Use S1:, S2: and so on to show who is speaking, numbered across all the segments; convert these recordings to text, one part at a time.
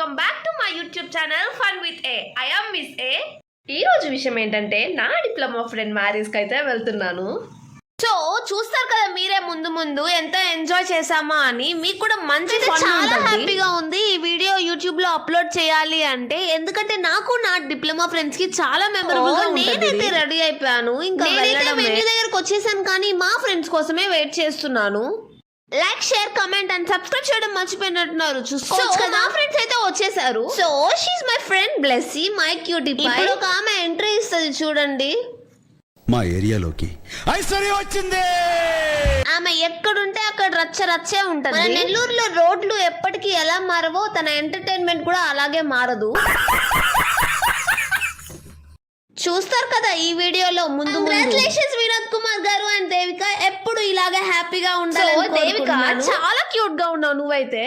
S1: Welcome back to my YouTube channel fun with a. I am miss ఏ. ఈ రోజు విషయం ఏంటంటే నా డిప్లొమా ఫ్రెండ్ మ్యారేజ్ కి అయితే వెళ్తున్నాను. సో చూస్తారు కదా మీరే ముందు ఎంత ఎంజాయ్ చేసామా అని. మీకు కూడా మంచి చాలా హ్యాపీగా ఉంది ఈ వీడియో యూట్యూబ్ లో అప్లోడ్ చేయాలి అంటే, ఎందుకంటే నాకు నా డిప్లొమా ఫ్రెండ్స్ కి చాలా మెమరబుల్ గా నేనైతే రెడీ అయిపోయాను. ఇంకా వెన్యూ దగ్గరకు వచ్చేసాను, కానీ మా ఫ్రెండ్స్ కోసమే వెయిట్ చేస్తున్నాను. Like, share, comment and subscribe చేయడం మర్చిపోయినట్టున్నారు. చూసుకోవచ్చు కదా, నా ఫ్రెండ్స్ అయితే వచ్చేసారు. So she my friend Blessy, my cutie pie. ఇప్పుడు ఒక ఆమె ఎంట్రీ ఇస్తుంది చూడండి.
S2: మా ఏరియాలోకి ఐశ్వర్య వచ్చింది.
S1: ఆమె ఎక్కడుంటే అక్కడ రచ్చే ఉంటది. మన నెల్లూరులో రోడ్లు ఎప్పటికీ ఎలా మారవో తన ఎంటర్టైన్మెంట్ కూడా అలాగే మారదు. చూస్తారు కదా ఈ వీడియోలో ముందు. కంగ్రాచులేషన్స్ వినోద్ కుమార్ గారు అండ్ దేవిక. ఎప్పుడు ఇలాగే హ్యాపీగా ఉండాలి. దేవిక చాలా క్యూట్ గా ఉన్నావు నువ్వైతే.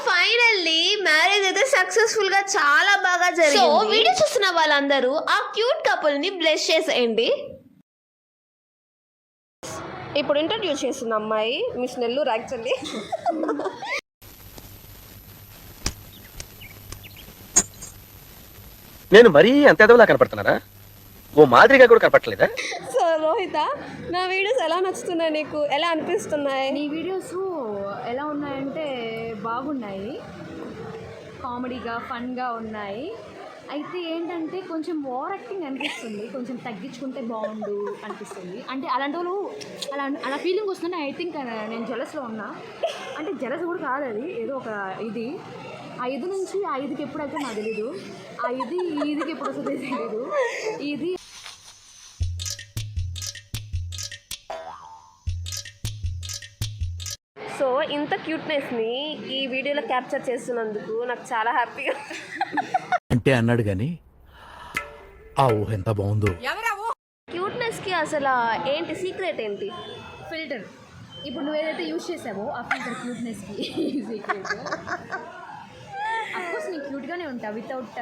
S1: ఫైనల్లీ మ్యారేజ్ అయితే సక్సెస్ఫుల్ గా చాలా బాగా జరిగింది. సో వీడియో చూస్తున్న వాళ్ళందరూ ఆ క్యూట్ కపుల్ ని బ్లెస్ చేసేయండి. ఇప్పుడు ఇంట్రడ్యూస్ చేస్తున్న అమ్మాయి మిస్ నెల్లూరు. యాక్చువల్లీ
S3: నేను మరీ అంత ఎదవలా కనపడుతున్నారా? ఓ మాదిరిగా కూడా కనపడలేదా?
S1: సో రోహిత, నా వీడియోస్ ఎలా నచ్చుతున్నాయి నీకు? ఎలా అనిపిస్తున్నాయి?
S4: నీ వీడియోస్ ఎలా ఉన్నాయంటే బాగున్నాయి, కామెడీగా ఫన్గా ఉన్నాయి. అయితే ఏంటంటే కొంచెం ఓవర్ యాక్టింగ్ అనిపిస్తుంది, కొంచెం తగ్గించుకుంటే బాగుండు అనిపిస్తుంది. అంటే అలాంటి వాళ్ళు అలా ఫీలింగ్ వస్తుంటే ఐ థింక్ నేను జెలస్లో ఉన్నా. అంటే జెలస్ కూడా కాదు, అది ఏదో ఒక ఇది. ఆ 5 నుంచి ఆ 5కి ఎప్పుడైతే నాకు తెలీదు, ఆ ఇది ఈ 5కి ఎప్పుడు వస్తుందో తెలీదు. ఇది
S1: సో ఇంత క్యూట్నెస్ ని ఈ వీడియోలో క్యాప్చర్ చేస్తున్నందుకు నాకు చాలా హ్యాపీగా.
S5: అంటే అన్నాడు కానీ ఆ ఊహ ఎంత బాగుందో.
S1: క్యూట్నెస్ కి అసలు ఏంటి సీక్రెట్ ఏంటి?
S4: ఫిల్టర్. ఇప్పుడు నువ్వు ఏదైతే యూజ్ చేసావో ఆ ఫిల్టర్ క్యూట్నెస్కి సీక్రెట్. అఫ్కోర్స్ నేను క్యూట్గానే ఉంటా వితౌట్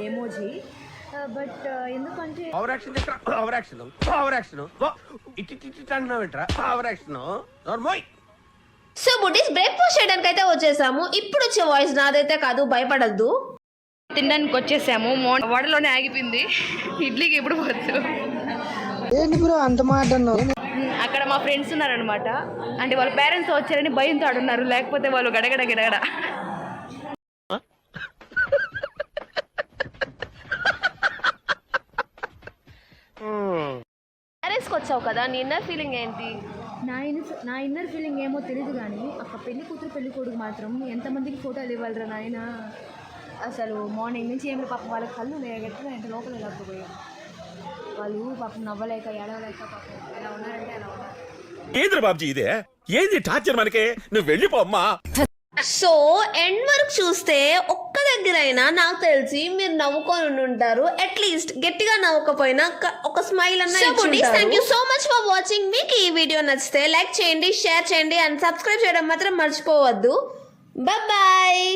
S4: ఎమోజీ. బట్ ఎందుకంటే
S1: సో బుడ్డీస్ బ్రేక్ఫాస్ట్ చేయడానికి అయితే వచ్చేసాము. ఇప్పుడు వచ్చే వాయిస్ నాదైతే కాదు, భయపడద్దు.
S4: తినడానికి వచ్చేసాము. వడలోనే ఆగిపోయింది, ఇడ్లీకి ఎప్పుడు పోతుంది. అక్కడ మా ఫ్రెండ్స్ ఉన్నారనమాట. అంటే వాళ్ళ పేరెంట్స్ వచ్చారని భయంతో ఆడున్నారు, లేకపోతే వాళ్ళు గడగడ గడగడ.
S1: మ్యారేజ్కి వచ్చావు కదా, నీ ఇన్నర్ ఫీలింగ్ ఏంటి?
S4: నా ఇన్నర్ ఫీలింగ్ ఏమో తెలియదు, కానీ ఒక పెళ్లి కూతురు పెళ్లి కొడుకు మాత్రం ఎంతమందికి ఫోటోలు ఇవ్వాలరా నాయన. అసలు మార్నింగ్ నుంచి ఏమి పాపం వాళ్ళ కళ్ళు ఎట్లా ఎంత లోపల వెళ్ళకపోయారు. వాళ్ళు పాపం నవ్వలేక ఏడవలేక పాపం ఎలా ఉన్నారంటే అలా ఉన్నారు.
S6: ఏంద్ర బాబ్జీ ఇదే, ఏంది టార్చర్ మనకే, నువ్వు వెళ్ళిపోమ్మా.
S1: సో ఎండ్ వరకు చూస్తే ఒక్క దగ్గరైనా నాకు తెలిసి మీరు నవ్వుకొని ఉంటారు. అట్లీస్ట్ గట్టిగా నవ్వకపోయినా ఒక స్మైల్ అన్న. Thank you so much for watching. మీకు ఈ వీడియో నచ్చితే లైక్ చేయండి, షేర్ చేయండి అండ్ సబ్స్క్రైబ్ చేయడం మాత్రం మర్చిపోవద్దు. బాయ్.